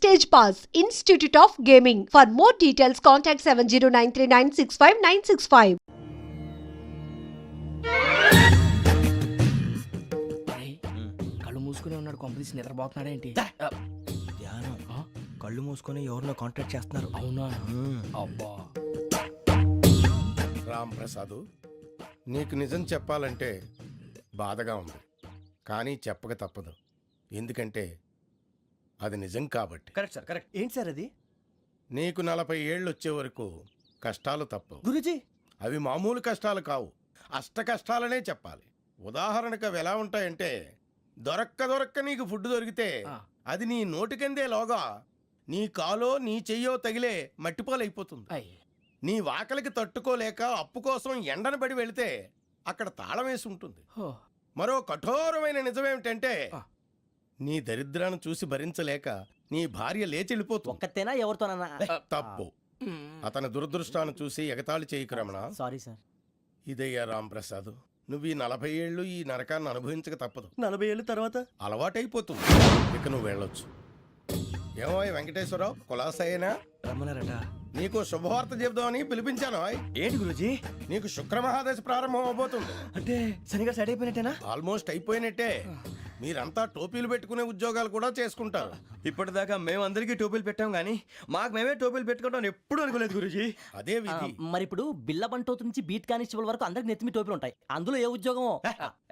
Stage Pass, Institute of Gaming. For more details, contact 7093965965965. కళ్ళు మూసుకునే ఉన్నాడు, కొంపదీసి నిద్రపోతున్నాడు ఏంటి? ధ్యానం. కళ్ళు మూసుకొని ఎవరినో కాంటాక్ట్ చేస్తున్నారు. అవునా? అబ్బా రామ్ ప్రసాద్, నీకు నిజం చెప్పాలంటే బాధగా ఉంది, కానీ చెప్పక తప్పదు. ఎందుకంటే అది నిజం కాబట్టి. Correct sir, correct. ఏంటి సార్ అది? నీకు 40 ఏళ్ళు వచ్చే వరకు కష్టాలు తప్పవు గురూజీ. అవి మామూలు కష్టాలు కావు, అష్ట కష్టాలనే చెప్పాలి. ఉదాహరణకు అవి ఎలా ఉంటాయంటే, దొరక్క నీకు ఫుడ్ దొరికితే అది నీ నోటికందే లోగా నీ కాలో నీ చెయ్యో తగిలే మట్టిపాలైపోతుంది. నీ వాకలికి తట్టుకోలేక అప్పు కోసం ఎండను పడి వెళితే అక్కడ తాళం వేసి ఉంటుంది. మరో కఠోరమైన నిజమేమిటంటే, నీ దరిద్రాన్ని చూసి భరించలేక నీ భార్య లేచి వెళ్ళిపోతుంది. ఒక్కతేనా ఎవరితోనన్నా? తప్పు. అతని దురదృష్టాన్ని చూసి ఎగతాళి చేయకు రమణ. Sorry sir. ఇదయ్యా రాంప్రసాద్, నువ్వు ఈ 40 ఏళ్ళు ఈ నరకాన్ని అనుభవించక తప్పదు. 40 ఏళ్ళ తర్వాత అలవాటైపోతుంది. ఇక నువ్వు వెళ్ళొచ్చు. ఏమో వెంకటేశ్వరరావు, కులాసైనా రమ్మన్నారట. నీకు శుభవార్త చెబుదామని పిలిపించాను. ఏంటి గురూజీ? నీకు శుక్రమహాదశ ప్రారంభం అవబోతుంది. అంటే సరిగా సెట్ అయిపోయినట్టేనా? ఆల్మోస్ట్ అయిపోయినట్టే. మీరంతా టోపీలు పెట్టుకునే ఉద్యోగాలు కూడా చేసుకుంటారు. ఇప్పటిదాకా మేమందరికీ టోపీలు పెట్టాం కానీ మాకు మేమే టోపీలు పెట్టుకుంటాం ఎప్పుడు అనుకోలేదు గురూజీ. అదే విధి. మరి ఇప్పుడు బిల్ల బంటోతు నుంచి బీట్ కానిస్టేబుల్ వరకు అందరికి నెత్తిమి టోపీలు ఉంటాయి. అందులో ఏ ఉద్యోగం?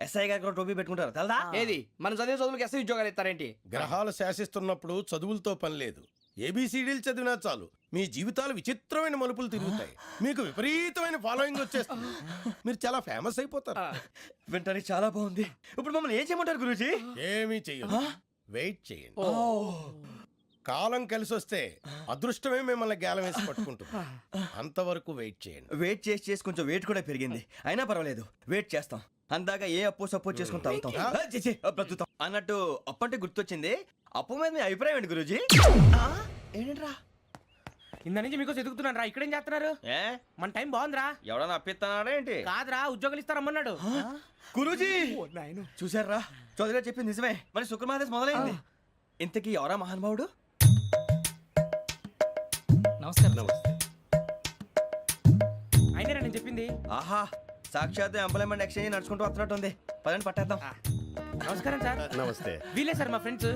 ఎస్ఐ గారు కూడా టోపీ పెట్టుకుంటారు తెలదా? ఏది మన చదువులకు ఎస్ఐ ఉద్యోగాలు ఇస్తారేంటి? గ్రహాలు శాసిస్తున్నప్పుడు చదువులతో పని లేదు. ఏబిసిడీలు చదివినా చాలు మీ జీవితాలు విచిత్రమైన మలుపులు తిరుగుతాయి. మీకు విపరీతమైన ఫాలోయింగ్ వచ్చేస్తుంది. మీరు చాలా ఫేమస్ అయిపోతారు. వింటానికి చాలా బాగుంది. ఇప్పుడు మమ్మల్ని ఏం చేయమంటారు గురూజీ? ఏమీ చెయ్యదు, వెయిట్ చేయండి. కాలం కలిసి వస్తే అదృష్టమే మిమ్మల్ని గేలం వేసి పట్టుకుంటుంది. అంతవరకు వెయిట్ చేయండి. వెయిట్ చేసి కొంచెం వెయిట్ కూడా పెరిగింది. అయినా పర్వాలేదు, వెయిట్ చేస్తాం. అందాక ఏ అప్పు సపోర్ట్ చేసుకుని తాగుతాం, బ్రతుకుతాం అన్నట్టు. అప్పు అంటే గుర్తొచ్చింది. అప్పు మీద మీ అభిప్రాయం ఏంటి గురూజీ? ఏంటరా ఇంత నుంచి మీకు ఎదుగుతున్నాను రా. ఇక్కడేం చేస్తున్నారు? మన టైం బాగుందిరా. ఎవడన్నా అప్పిస్తున్నాడా ఏంటి? కాదురా, ఉద్యోగాలు ఇస్తారమ్మన్నాడు గురూజీ. చూసారా, చౌదరిగా చెప్పింది నిజమే. మరి శుక్రమహాదేశ్ మొదలైంది. ఇంతకీ ఎవరా మహానుభావుడు? నమస్కారం. అయినా నేను చెప్పింది. ఆహా, సాక్షాత్ ఎంప్లాయ్మెంట్ ఎక్స్చేంజ్ నడుచుకుంటూ వస్తున్నట్టు ఉంది. పదండి పట్టేద్దాం. నమస్కారం సార్. నమస్తే. వీలే సార్ మా ఫ్రెండ్స్.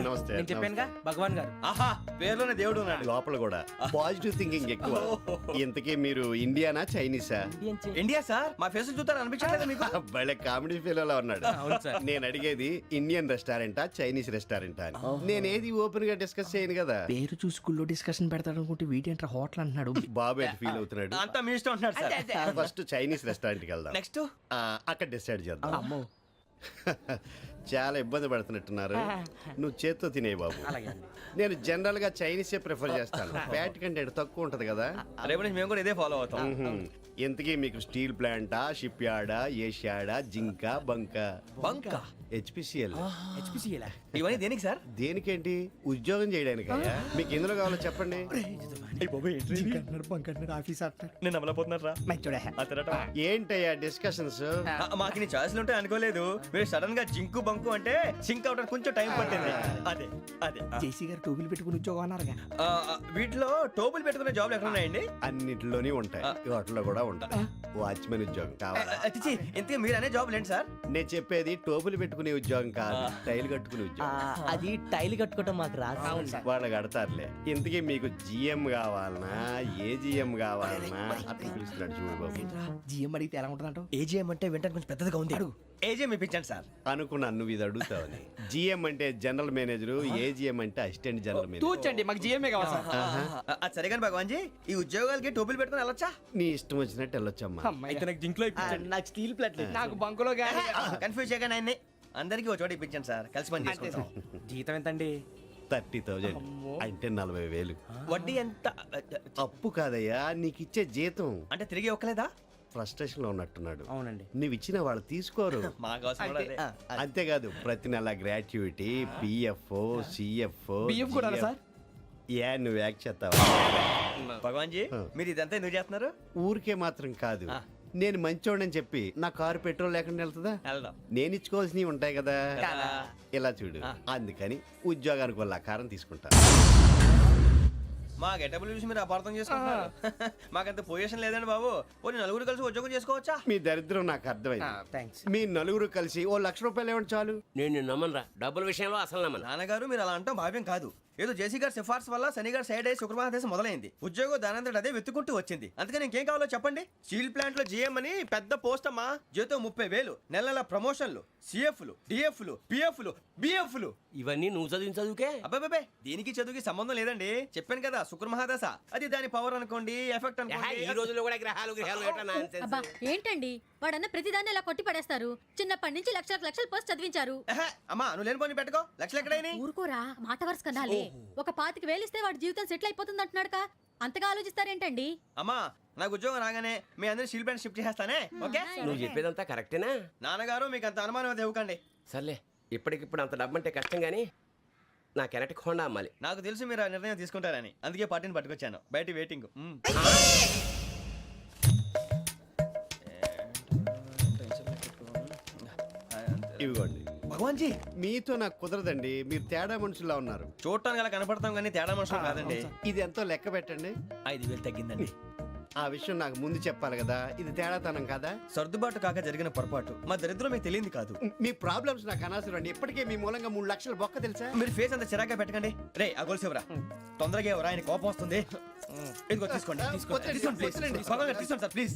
నమస్తే. నేను చెప్పానుగా, భగవాన్ గారు. ఆహా, పేర్లోనే దేవుడు ఉన్నాడు. లోపల కూడా పాజిటివ్ థింకింగ్ ఎక్కువ. ఇంతకీ మీరు ఇండియానా చైనీసా? India sir. మా ఫేస్ చూస్తారు అనిపించలేదు మీకు? భలే కామెడీ ఫీల్ ఉన్నాడు. అవును సార్. నేను అడిగేది ఇండియన్ రెస్టారెంటా చైనీస్ రెస్టారెంటా అని. నేను ఏది ఓపెన్ గా డిస్కస్ చేయను కదా. పేరు చూసి స్కూల్లో డిస్కషన్ పెడతాడు అనుకుంటే వీటేంట్రా హోటల్ అంటున్నాడు. బాబు ఎట్ ఫీల్ అవుతున్నాడు. అంతా మీ ఇష్టం ఉంటున్నారు సార్. ఫస్ట్ చైనీస్ రెస్టారెంట్ కి వెళ్దాం. నెక్స్ట్ అక్కడ డిసైడ్ చేద్దాం. చాలా ఇబ్బంది పడుతున్నట్టున్నారు. నువ్వు చేత్తో తినే బాబు. నేను జనరల్ గా చైనీసే ప్రిఫర్ చేస్తాను. ఫ్యాట్ కంటెంట్ తక్కువ ఉంటది కదా. రేపు నుంచి మేము కూడా ఇదే ఫాలో అవుతాం. ఇంతకీ మీకు స్టీల్ ప్లాంటా, షిప్ యార్డా, ఏషియాడా, జింక, బంకా? హెచ్పిసిఎల్. ఇవన్నీ దేనికి సార్? దేనికేంటి? ఉద్యోగం చేయడానికి. మీకు ఎందులో కావాలో చెప్పండి. నేను అమలపోతున్నారా? ఏంటయ్యా డిస్కషన్స్? మాకు నీ ఛాయిస్లు ఉంటాయి అనుకోలేదు. మీరు సడన్ గా జింకు బంకు అంటే సింక్ అవడానికి కొంచెం టైం పట్టింది. అదే అదే జేసీ గారు టోపీలు పెట్టుకుని ఉద్యోగం అన్నారుగా. వీటిలో టోపులు పెట్టుకునే జాబ్లు ఎక్కడ ఉన్నాయండి? అన్నిటిలోనే ఉంటాయి, వాటిలో కూడా ఉంటాయి. వాచ్మెన్ ఉద్యోగం కావాలా? ఇంతకీ మీరు అనే జాబ్ ఏంటి సార్? నేను చెప్పేది టోపులు పెట్టుకునే ఉద్యోగం కాదు, టైల్ కట్టుకునే ఉద్యోగం. అది టైల్ కట్టుకోవటం మాకు రాదు. వాళ్ళు కడతారులే. ఇంతకీ మీకు జిఎం కావాలనా, ఏ జిఎం కావాలనా? అట్లా పిలుస్తున్నాడు చూడు బాబు. జిఎం అడిగితే ఎలా ఉంటుందంట? ఏజీఎం అంటే వింటానికి కొంచెం పెద్దదిగా ఉంది. ఏజీఎం ఇప్పించండి సార్. అనుకున్నాను నువ్వు ఇది అడుగుతావని. జిఎం అంటే జనరల్ మేనేజర్, ఏజిఎం అంటే అసిస్టెంట్ జనరల్ మేనేజర్. తూచండి, మాకు జిఎంఏ కావాలి సార్. అది సరే కానీ భగవాన్ జీ, ఈ ఉద్యోగాలకి టోపులు పెట్టుకుని వెళ్ళొచ్చా? నీ ఇష్టం వచ్చినట్టు వెళ్ళొచ్చమ్మా. అయితే నాకు జింక్లో నాకు స్టీల్ ప్లేట్ నాకు బంకులో గానీ. కన్ఫ్యూజ్ చేయగానే ఆయన్ని అందరికీ ఒక చోట ఇప్పించండి సార్. కలిసి పని చేసుకుంటాం. జీతం ఎంతండి? 30,000 అంటే 40,000. వడ్డీ ఎంత? అప్పు కాదయ్యా, నీకు ఇచ్చే జీతం. అంటే తిరిగి ఒక్కలేదా? ఫ్రస్ట్రేషన్ లో ఉన్నట్టున్నాడు. అవునండి. నువ్వు ఇచ్చిన వాళ్ళు తీసుకోరు. మాకు అవసరం కూడా అదే. అంతేకాదు ప్రతి నెల గ్రాట్యుటీ, పిఎఫ్, సిఎఫ్. బియ్యం కూడా సార్? నువ్వు యాక్ట్ చేస్తావా? భగవాన్ జీ, మీరు ఇదంతా ఎందుకు చేస్తున్నారు? ఊరికే మాత్రం కాదు, నేను మంచోడని చెప్పి నా కారు పెట్రోల్ లేకుండా వెళ్తుందా వెళ్దాం. నేను ఇచ్చుకోవాల్సినవి ఉంటాయి కదా ఇలా చూడు అందుకని ఉద్యోగానికి వాళ్ళ ఆకారం తీసుకుంటా మా గెటబుల్ చూసి మీరు అపార్థం చేసుకుంటున్నారు. మాకంత పొజిషన్ లేదండి బాబు. ఓ నలుగురు కలిసి ఉద్యోగం చేసుకోవచ్చా? మీ దరిద్రం నాకు అర్థమైంది థ్యాంక్స్. మీ నలుగురు కలిసి ఓ ₹1,00,000 ఇవ్వండి చాలు నేను నమ్మనరా డబ్బుల విషయంలో అసలు నమ్మను. నాన్నగారు మీరు అలా అంటాం భావ్యం కాదు. ఏదో జేసీ గారి సిఫార్సు వల్ల శని గారు సైడ్ అయ్యి శుక్రమహాదేశం మొదలైంది. ఉద్యోగం దానంతటి అదే వెతుకుంటూ వచ్చింది. అందుకని ఇంకేం కావాలో చెప్పండి. స్టీల్ ప్లాంట్ లో జీఎం అని పెద్ద పోస్ట్ అమ్మా. జీతం 30,000, నెల నెల ప్రమోషన్లు, సిఎఫ్లు, డిఎఫ్లు, పిఎఫ్లు, బిఎఫ్లు. ఇవన్నీ నువ్వు చదివిన చదువుకే. అబ్బాబే దీనికి చదువుకి సంబంధం లేదండి. చెప్పాను కదా శుక్రమహాదశ. అది దాని పవర్ అనుకోండి, ఎఫెక్ట్ ఈ అనుకోండి. రోజుల్లో కూడా గ్రహాలు ఎట్లా nonsense? అబ్బా ఏంటండి వాడన్న ప్రతిదాన్ని ఇలా కొట్టి పడేస్తారు. చిన్నప్పటి నుంచి లక్షల పోస్ట్ చదివించారు. ఎహె, అమ్మా నువ్వు లేని పోనీ పెట్టుకో. లక్షలు ఎక్కడైనా ఊరుకోరా మాట వరుస కదాలే. ఒక 25,000 ఇస్తే వాడి జీవితం సెటిల్ అయిపోతుంది అంటున్నాడుగా. అంతగా ఆలోచిస్తారేంటండి? అమ్మా నాకు ఉద్యోగం రాగానే మీ అందరి స్టీల్ ప్లాంట్ షిఫ్ట్ చేస్తానే. ఓకే నువ్వు చెప్పేదంతా కరెక్టేనా? నాన్నగారు మీకు అంత అనుమానం అది ఇవ్వకండి. సర్లే ఇప్పటికిప్పుడు అంత డబ్బు అంటే కష్టం కానీ నా కెనటిక్ హోండా అమ్మాలి. నాకు తెలుసు మీరు ఆ నిర్ణయం తీసుకుంటారని, అందుకే పార్టీని పట్టుకొచ్చాను. బయట వెయిటింగ్. ఇవ్వండి భగవాన్ జీ మీతో నాకు కుదరదండి మీరు తేడా మనుషుల్లా ఉన్నారు చూడటానికి అలా కనపడతాం కానీ తేడా మనుషులు కాదండి. ఇది ఎంతో లెక్క పెట్టండి 5,000 తగ్గిందండి. ఆ విషయం నాకు ముందు చెప్పాలి కదా ఇది తేడాతనం కాదా సర్దుబాటు కాక జరిగిన పొరపాటు. మా దరిద్రం మీకు తెలియంది కాదు. మీ ప్రాబ్లమ్స్ నాకు అనవసరం అండి ఇప్పటికే మీ మూలంగా 3 లక్షలు బొక్క తెలుసా మీరు ఫేస్ అంత చిరాగ్గా పెట్టకండి. రే ఆ గొలుసు ఎవరా? తొందరగా ఎవరా? ఆయన కోపం వస్తుంది. ఇదిగో తీసుకోండి. వద్దండి, తీసుకోండి, please. వద్దండి. భగవాన్ గారు తీసుకోండి సార్ ప్లీజ్.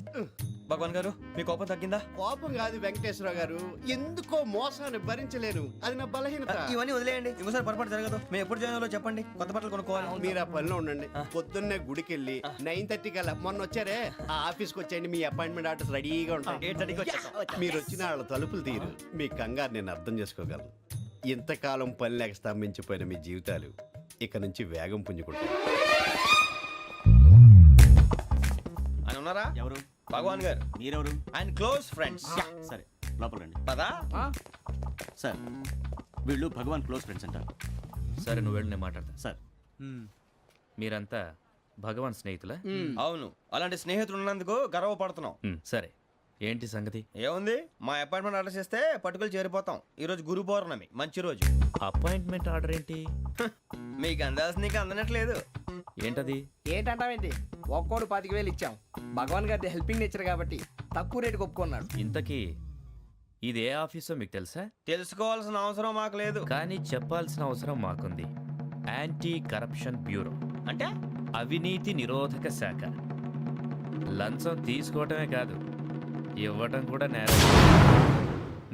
భగవాన్ గారు మీ కోపం తగ్గిందా? కోపం కాదు వెంకటేశ్వరరావు గారు ఎందుకో మోసాన్ని భరించలేను అది నా బలహీనత ఇవన్నీ వదిలేయండి. ఇంకోసారి పొరపాటు జరగదు. మేము ఎప్పుడు జాయిన్ అవ్వాలో చెప్పండి. కొత్త బట్టలు కొనుక్కోవాలి. మీరు ఆ పనిలో ఉండండి పొద్దున్నే గుడికి వెళ్ళి 9:30 కల్లా మొన్న వచ్చారే ఆ ఆఫీస్కి వచ్చేయండి మీ అపాయింట్మెంట్ ఆర్డర్స్ రెడీగా ఉంటాయి 8:30కి వచ్చేస్తాం. మీరు వచ్చిన వాళ్ళ తలుపులు తీరు మీ కంగారు నేను అర్థం చేసుకోగలను ఇంతకాలం పని లేక స్తంభించిపోయిన మీ జీవితాలు ఇక నుంచి వేగం పుంజుకుంటాయి ఆయన ఉన్నారా? ఎవరు? భగవాన్ గారు. మీరెవరు? ఆయన క్లోజ్ ఫ్రెండ్స్. సరే లోపల రండి. పదా సార్ వీళ్ళు భగవాన్ క్లోజ్ ఫ్రెండ్స్ అంటారు. సరే నువ్వు వెళ్ళి నేను మాట్లాడతా. సార్ మీరంతా భగవాన్ స్నేహితులా? అవును, అలాంటి స్నేహితులు ఉన్నందుకు గర్వపడుతున్నాం. సరే ఏంటి సంగతి? ఏముంది, మా అపాయింట్మెంట్ ఆర్డర్ చేస్తే పట్టుకులు చేరిపోతాం. ఈ రోజు గురు పౌర్ణమి, మంచి రోజు. అపాయింట్మెంట్ ఆర్డర్ ఏంటి? మీకు అందాల్సిన నీకు అందనట్లేదు. ఏంటది? ఏంటంటావేంటి? ఒక్కోడు 25,000 ఇచ్చాం. భగవాన్ గారి హెల్పింగ్ నేచర్ కాబట్టి తక్కువ రేటుకి ఒప్పుకున్నాడు. ఇంతకీ ఇది ఏ ఆఫీసో మీకు తెలుసా? తెలుసుకోవాల్సిన అవసరం మాకు లేదు. కానీ చెప్పాల్సిన అవసరం మాకుంది. యాంటీ కరప్షన్ బ్యూరో అంటే అవినీతి నిరోధక శాఖ. లంచం తీసుకోవటమే కాదు ఇవ్వటం కూడా నేరం.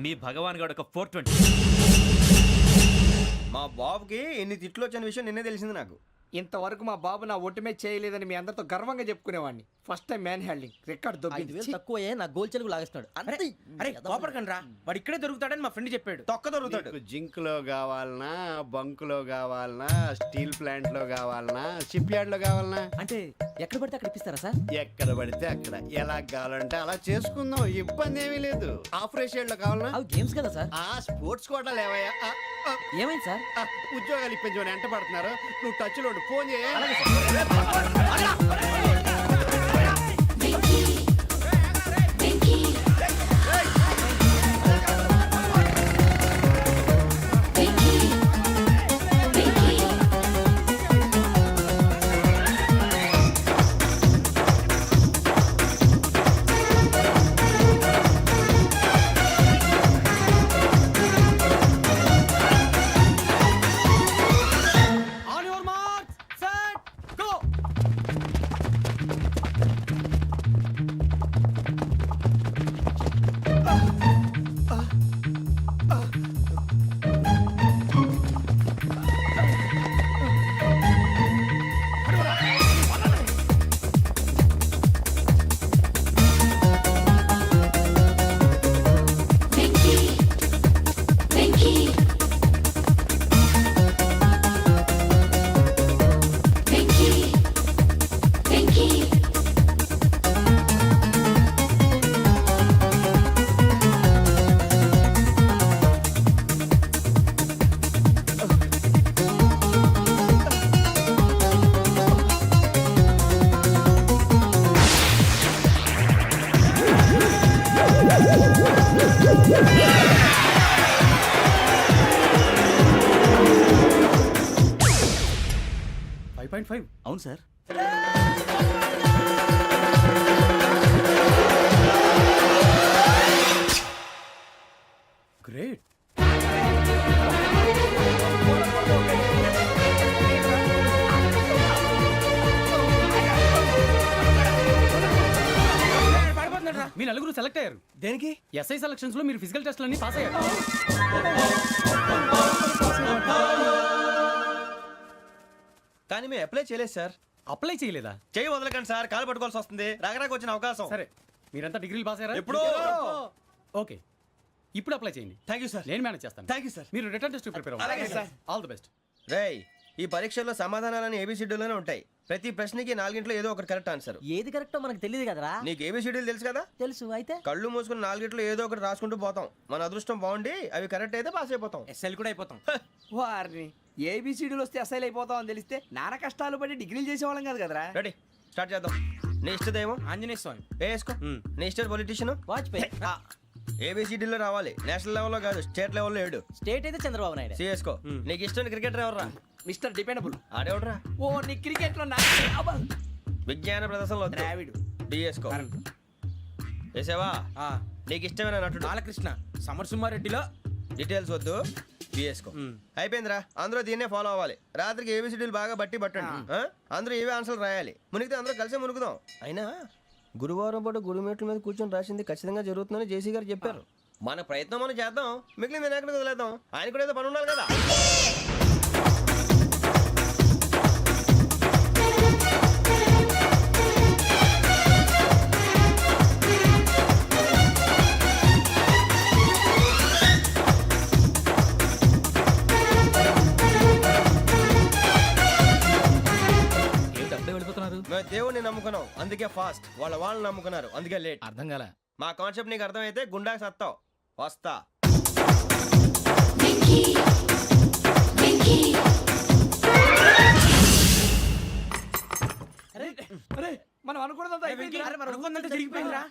మీ భగవాన్ గారు ఒక 420. మా బాబుకి ఎన్ని తిట్లు వచ్చిన విషయం నిన్నే తెలిసింది నాకు. ఇంతవరకు మా బాబు నా ఒట్టుమే చేయలేదని మీ అందరితో గర్వంగా చెప్పుకునేవాడిని. First time man handing record 5,000 తక్కువే నా గోల్ చెలుగు లాగేస్తున్నాడు. అరే కోపడకండి రా, వాడు ఇక్కడే దొరుకుతాడని మా ఫ్రెండ్ చెప్పాడు. తొక్క దొరుకుతాడు. మీకు జింక్ లో కావాలనా బంక్ లో కావాలనా స్టీల్ ప్లాంట్ లో కావాలనా షిప్ యార్డ్ లో కావాలనా అంటే ఎక్కడ పడితే అక్కడ ఇప్పిస్తారా సార్? ఎక్కడ పడితే అక్కడ ఎలా కావాలంటే అలా చేసుకుందాం ఇబ్బంది ఏమీ లేదు ఆపరేషన్ లో కావాలనా అవి గేమ్స్ కదా సార్. ఆ స్పోర్ట్స్ కోటా లేవయ్యా ఏమైంది సార్? ఉద్యోగాలు ఇప్పించమని ఎంట పడుతున్నారు నువ్వు టచ్ లో ఉండు. ఫోన్ చేయ 5.5 అవును సార్. గ్రేట్. మీ నలుగురు సెలెక్ట్ అయ్యారు. దేనికి? ఎస్ఐ సెలక్షన్స్ లో మీరు ఫిజికల్ టెస్ట్ అన్ని పాస్ అయ్యారు. కానీ మేము అప్లై చేయలేదు సార్. అప్లై చేయలేదా? చేయి వదలకండి సార్, కాలు పట్టుకోవాల్సి వస్తుంది. రాగరాకు వచ్చిన అవకాశం. సరే, మీరంతా డిగ్రీలు పాస్ అయ్యారా? ఎప్పుడో. ఓకే, ఇప్పుడు అప్లై చేయండి. Thank you sir. నేను మేనేజ్ చేస్తాను. Thank you sir. మీరు రిటర్న్ టెస్ట్ ప్రిపేర్ అలాగే అవ్వండి. సార్. All the best. రేయ్, ఈ పరీక్షల్లో సమాధానాలని ఏబిసిడ్యూల్లోనే ఉంటాయి. ప్రతి ప్రశ్నకి 4 ఏదో ఒకటి కరెక్ట్ ఆన్సర్. ఏది కరెక్టో మనకు తెలియదు కదరా. నీకు ఏబిసిడ్యూల్ తెలుసు కదా? తెలుసు. అయితే కళ్ళు మూసుకుని 4 ఏదో ఒకటి రాసుకుంటూ పోతాం. మన అదృష్టం బాగుండి అవి కరెక్ట్ అయితే పాస్ అయిపోతాం. ఎస్ఎల్ కూడా అయిపోతాం. వారిని ఏబిసిడీలు వస్తే ఎస్ఐలు అయిపోతాం అని తెలిస్తే నాన్న కష్టాలు పడి డిగ్రీలు చేసేవాళ్ళం కాదు కదరా. రెడీ, స్టార్ట్ చేద్దాం. నీ ఇష్టదేమో ఆంజనేయ స్వామి. వేసుకో. నీ ఇష్ట పొలిటీషియన్ వాజ్పేయి. ఏబిసిడీలో రావాలి. నేషనల్ లెవెల్లో కాదు, స్టేట్ లెవెల్లో 7. స్టేట్ అయితే చంద్రబాబు నాయుడు. సిఎస్కో. నీకు ఇష్టం క్రికెటర్ ఎవర్రా? Mister dependable. ఆడేవడరా? ఓ నీ క్రికెట్ లో విజ్ఞాన ప్రదర్శనలో ద్రావిడు. డిఎస్కో. వేసావా? నీకు ఇష్టమైన నటుడు? బాలకృష్ణ. సమర్సుమారెడ్డిలో డీటెయిల్స్ వద్దు, బిఎస్కో. అయిపోయిందిరా. అందరూ దీన్నే ఫాలో అవ్వాలి. రాత్రికి ఏబిసిడీలు బాగా బట్టి పట్టండి. అందరూ ఏవే ఆన్సర్లు రాయాలి. మునిగితే అందరూ కలిసే మునుగుదాం. అయినా గురువారం పాటు గురుమేట్ల మీద కూర్చొని రాసింది ఖచ్చితంగా జరుగుతుందని జేసీ గారు చెప్పారు. మన ప్రయత్నం మనం చేద్దాం, మిగిలింది నేను ఎక్కడికి వదిలేద్దాం. ఆయన కూడా ఏదో పని ఉండాలి కదా. మేము దేవుడిని నమ్ముకున్నాం, అందుకే ఫాస్ట్. వాళ్ళని నమ్ముకున్నారు, అందుకే లేట్. అర్థం కాల. మా కాన్సెప్ట్ నీకు అర్థమైతే గుండా సత్తావు. వస్తా. మనం అనుకున్నదంతా జరిగిపోయిందిరా.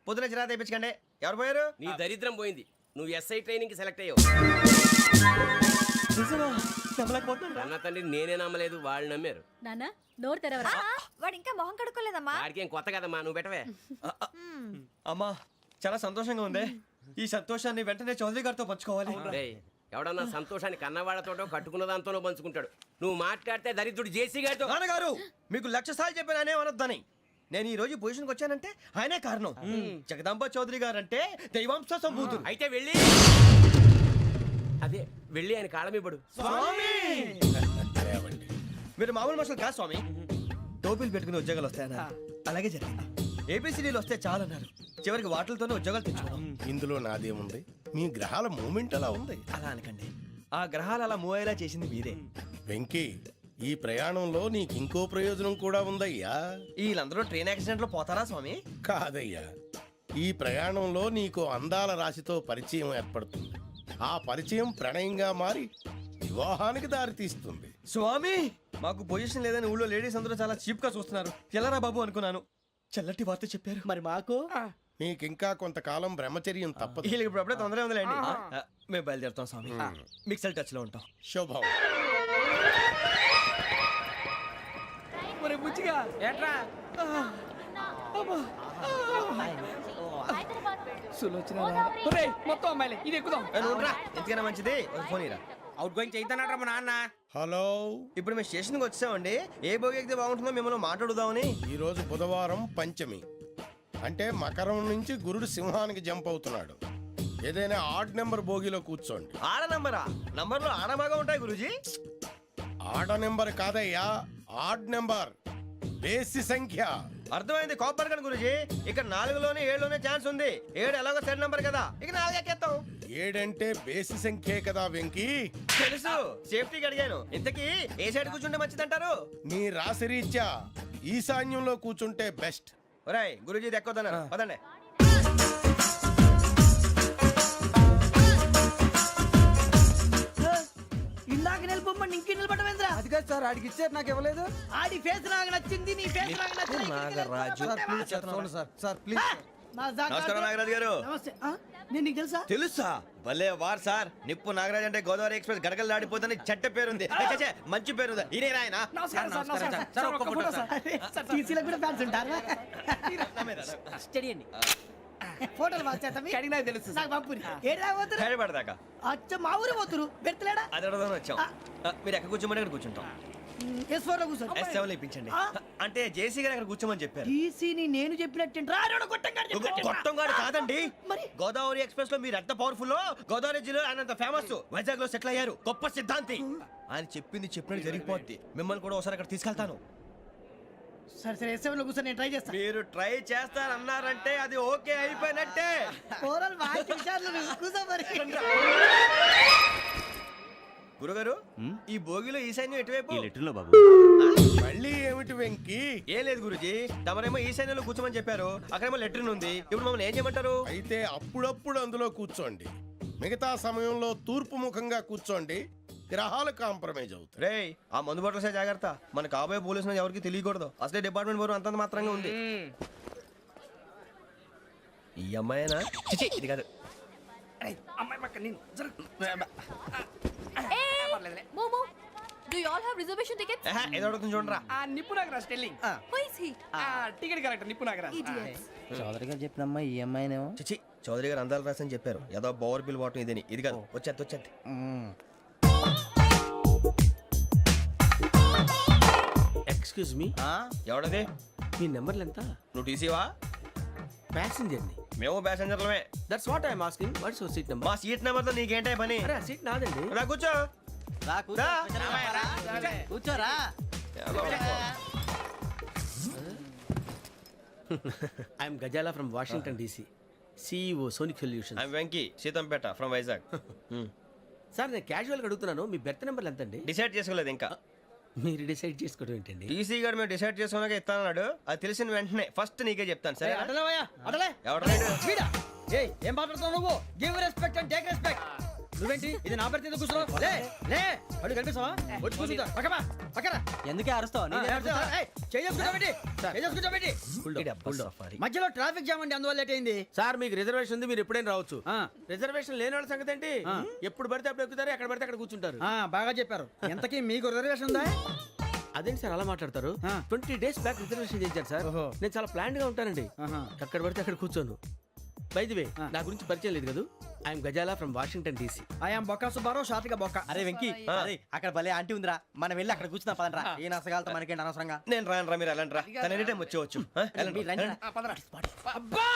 పొద్దున చిరా తెప్పించకండి. ఎవరు పోయారు? నీ దరిద్రం పోయింది. నువ్వు ఎస్ఐ ట్రైనింగ్ సెలెక్ట్ అయ్యావు. అన్న తండ్రి నేనే నమ్మలేదు, వాళ్ళు నమ్మారు. నాన్న నోరు తెరవరా. వాడు ఇంకా మొహం కడుక్కోలేదమ్మా. వాడికి ఏం కొత్త కదమ్మా, నువ్వు పెట్టవే. అమ్మా, చాలా సంతోషంగా ఉంది. ఈ సంతోషాన్ని వెంటనే చౌదరి గారితో పంచుకోవాలి. రేయ్, ఎవడన్నా సంతోషాన్ని కన్నవాళ్లతోటో కట్టుకున్న దాంతోనో పంచుకుంటాడు. నువ్వు మాట్లాడితే దరిద్రుడు జేసీ గారితో. నాన్నగారు, మీకు 1,00,000 సార్లు చెప్పాను అనే అనొద్దని. నేను ఈ రోజు పొజిషన్కి వచ్చానంటే ఆయనే కారణం. జగదాంబ చౌదరి గారు అంటే దైవాంశ సంభూతుడు. అయితే వెళ్ళి అదే వెళ్ళి ఆయన కాళ్ళమివ్వడు. మీరు మామూలు మనుషులు కాదు స్వామి. టోపీలు పెట్టుకుని ఉద్యోగాలు వస్తాయన్నారు, అలాగే జరిగింది. ఏబిసిడీలు వస్తే చాలన్నారు, చివరికి వాటిలతోనే ఉద్యోగాలు తెచ్చుకున్నాం. ఇందులో నాదేముంది? మీ గ్రహాల మూమెంట్ అలా ఉంది. అలా అనకండి, ఆ గ్రహాలు అలా మూవ్ అయ్యేలా చేసింది మీరే. వెంకీ, ఈ ప్రయాణంలో నీకు ఇంకో ప్రయోజనం కూడా ఉందయ్యా. వీళ్ళందరూ ట్రైన్ యాక్సిడెంట్ లో పోతారా స్వామి? కాదయ్యా, ఈ ప్రయాణంలో నీకు అందాల రాశితో పరిచయం ఏర్పడుతుంది. ఆ పరిచయం ప్రణయంగా మారి వివాహానికి దారితీస్తుంది. స్వామి, మాకు పొజిషన్ లేదని ఊళ్ళో లేడీస్ అందరూ చాలా చీప్ గా చూస్తున్నారు. ఎలారా బాబు అనుకున్నాను. చల్లటి వార్త చెప్పారు. మరి మాకు నీకింకా కొంతకాలం బ్రహ్మచర్యం తప్పదు. వీళ్ళకి ఇప్పుడు అప్పుడే తొందరగా ఉందిలేండి. మేము బయలుదేరుతాం స్వామి. మిక్సెల్ టచ్ లో ఉంటాం. శుభం. బుచ్చిగా ఏట్రా మొత్తం అమ్మాయిలే, ఇది ఎక్కుదాం. ఎందుకైనా మంచిది ఫోన్ ఇరా. అవుట్ గోయింగ్ చేద్దానట్రా మా నాన్న. హలో, ఇప్పుడు మేము స్టేషన్కి వచ్చామండి. ఏ బోగి ఎక్కితే బాగుంటుందో మిమ్మల్ని మాట్లాడుదామని. ఈరోజు బుధవారం పంచమి, అంటే మకరం నుంచి గురుడు సింహానికి జంప్ అవుతున్నాడు. ఏదైనా ఆడ్ నెంబర్ బోగిలో కూర్చోండి. ఆడ నంబరా? నంబర్లో ఆడబాగా ఉంటాయి గురూజీ. ఆడ నెంబర్ కాదయ్యా, ఆడ్ నెంబర్, బేసి సంఖ్య. అర్థమైంది. కాపర్ కానీ గురూజీ, ఇక్కడ 4లోనే 7లోనే ఛాన్స్ ఉంది. 7 ఎలాగో సెడ్ నంబర్ కదా, ఇక 4 ఎక్కేస్తాం. 7 అంటే బేసి సంఖ్యే కదా వెంకీ. తెలుసు, సేఫ్టీకి అడిగాను. ఇంతకీ ఏ సైడ్ కూర్చుంటే మంచిదంటారు? నీ రాశి రీత్యా ఈశాన్యంలో కూర్చుంటే బెస్ట్. ఒరేయ్, గురూజీ దెక్కొద్దన్నారు, పదండి. ఇందాక నిలబొమ్మని ఇంకే నిలబడమేంద్రా? అది కాదు సార్, ఆడికి ఇచ్చారు, నాకు ఇవ్వలేదు. ఆడి ఫేస్ నాకు నచ్చింది, నీ ఫేస్ నాకు నచ్చింది. Nagaraju, sir please. నమస్కారం నాగరాజు గారు. నమస్తే నేను నీకు తెలుసా తెలుసా? భలే వార్ సార్. నిప్పు నాగరాజ్ అంటే గోదావరి ఎక్స్ప్రెస్ గడగలు దాడిపోతుంది చెట్ట పేరుంది. ఛే, మంచి పేరుంది. ఇదే ఆయన టీసీలో కూడా ఫ్యాన్స్ ఉంటారా స్టడీ అండి ఫోటోలు కడిగినా తెలుసు నాకు పంపుని ఏడు పోతురు హైదరాబాద్ అచ్చ మా ఊరు పోతురు పెడతలేడా అది అడగదామని వచ్చాం. మీరు ఎక్కడ కూర్చోమని అక్కడ కూర్చుంటాం. ఎస్ ఫోర్ లో కూర్చోండి S7 లో ఇప్పించండి. అంటే జేసీ గారు అక్కడ కూర్చోమని చెప్పారు. టీసీని నేను చెప్పినట్టు గొట్టం గారు కాదండి. మరి? గోదావరి ఎక్స్ప్రెస్ లో మీరు ఎంత పవర్ఫుల్. గోదావరి జిల్లా ఆయన ఫేమస్. వైజాగ్ లో సెటిల్ అయ్యారు. గొప్ప సిద్ధాంతి. ఆయన చెప్పింది చెప్పినట్టు జరిగిపోద్ది. మిమ్మల్ని కూడా ఒకసారి అక్కడ తీసుకెళ్తాను. సరే సరే ఎస్ లో కూర్చొని నేను ట్రై చేస్తాను మీరు ట్రై చేస్తారన్నారంటే అది ఓకే అయిపోయినట్టే. ఓవరాల్ బాగా విషయాలు కూర్చో మరి గురుగారు ఈ భోగిలో ఈశాన్యం ఎటువైపు? ఈ లెటర్లో బాబు. మళ్ళీ ఏమిటి వెంకీ? ఏం లేదు గురుజీ. తమరేమో ఈశాన్యంలో కూర్చోమని చెప్పారు. అక్కడేమో లెటర్ ఉంది. ఇప్పుడు మమ్మల్ని ఏం చేయమంటారు? అయితే అప్పుడప్పుడు అందులో కూర్చోండి, మిగతా సమయంలో తూర్పు ముఖంగా కూర్చోండి. గ్రహాలు కాంప్రమైజ్ అవుతాయి. రేయ్ ఆ మందు బాటలసే జాగ్రత్త. మన కాబోయే పోలీసులు ఎవరికి తెలియకూడదు. అసలే డిపార్ట్మెంట్ బోరు అంతంత మాత్రంగా ఉంది. ఈ అమ్మాయినా? చిచి, ఇది కాదు. అమ్మాయి పక్క నేను మోమో do you all have reservation tickets? ఏదో అడుగుతుంది చూడరా. ఆ నిప్పు Nagaraj telling who is he? Ticket correct నిప్పు నాగరాజ్. ఇడియట్స్. చౌదరి గారు చెప్పినమ్మా ఈ అమ్మాయినేమో చిచి, చౌదరి గారు అందాలు రాసని చెప్పారు. ఏదో బోర్ బిల్ వాటం ఇదని. ఇది కాదు. వచ్చేది. Excuse me, ఎవడది? మీ నెంబర్లు ఎంత? నువ్వు టీసీవా? ప్యాసింజర్ ని. మేము ప్యాసెంజర్లమే. That's what I am asking. What's your seat number? మా సీట్ నెంబర్ తో నీకేంటే పని? అరే ఆ సీట్ నాదండి. రా కూర్చో. కూర్చోరా I'm Gazala from Washington DC, CEO Sonic Solution. I'm Venky, Seethampeta from Vizag. Sir నేను క్యాజువల్గా అడుగుతున్నాను, మీ బెర్త్ నెంబర్లు ఎంత అండి? డిసైడ్ చేసుకోలేదు ఇంకా. మీరు డిసైడ్ చేసుకోవడం ఏంటండి? టీసీ గారు మేము డిసైడ్ చేసుకున్నాక ఇస్తానన్నాడు. అది తెలిసిన వెంటనే ఫస్ట్ నీకే చెప్తాను. సరే అటలే ఎవడ ఏం మాట్లాడుతున్నావు నువ్వు? Give respect and take respect. నువ్వేంటి ఇది నా పరిస్థితి కూర్చున్నావు? లే లే అడుగు కనిపిస్తావా? వచ్చి కూర్చుంటా పక్కమా పక్కరా. ఎందుకే అరుస్తావు? మధ్యలో ట్రాఫిక్ జామ్ అండి, అందువల్ల లేట్ అయింది. సార్ మీకు రిజర్వేషన్ ఉంది, మీరు ఎప్పుడైనా రావచ్చు. రిజర్వేషన్ లేని వాళ్ళ సంగతి ఏంటి? ఎప్పుడు పడితే అప్పుడు ఎక్కుతారు, ఎక్కడ పడితే అక్కడ కూర్చుంటారు. బాగా చెప్పారు. ఎంతకీ మీకు రిజర్వేషన్ ఉందా? అదేంటి సార్ అలా మాట్లాడతారు? 20 days బ్యాక్ రిజర్వేషన్ చేశారు సార్. నేను చాలా ప్లాన్డ్ గా ఉంటానండి. ఎక్కడ పడితే అక్కడ కూర్చోను. బై ది వే నా గురించి పరిచయం లేదు కదా. I'm Gazala from Washington DC. I'm Bokka Subbarao, షాతిక బొక్క. అరే వెంకీ, అక్కడ భలే ఆంటీ ఉందిరా, మనం వెళ్ళి అక్కడ కూర్చున్నా పదండ్రా. ఏ నసగాలతో మనకేంటి అనవసరంగా. నేను రాను రా, మీరు వెళ్ళండి రా. తన ఎనీ టైం వచ్చేవచ్చు. అబ్బా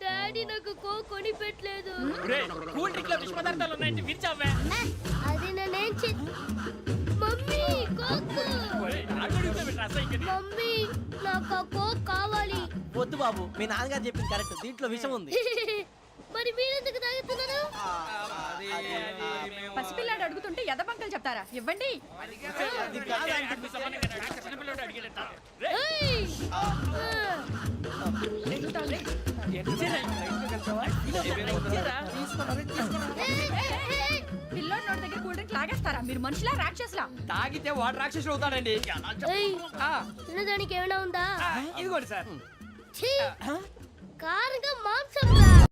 డాడీ నాకు కోక్ కొని పెట్టలేదు. కూల్ డ్రింక్ లో విష పదార్థాలు ఉన్నాయంటే విరిచావే. అది నేనేం మమ్మీ కోక్. మమ్మీ నాకు ఆ కోక్ కావాలి. వద్దు బాబు, మీ నాన్నగారు చెప్పింది కరెక్ట్. దీంట్లో విషయం ఉంది. మరి మీరెందుకు తాగుతున్నారు? పసిపిల్లాడు అడుగుతుంటే ఎదబంకలు చెప్తారా? ఇవ్వండి. ఏయ్! పిల్లోడి నోటి దగ్గర కూల్ డ్రింక్ లాగేస్తారా? మీరు మనుషులా రాక్షసులా? తాగితే వాడు రాక్షసుడు అవుతాడండి. ఏయ్! తినడానికి ఏమైనా ఉందా? ఇదిగోండి సార్. ఛీ! కారంగా మాంసం రా.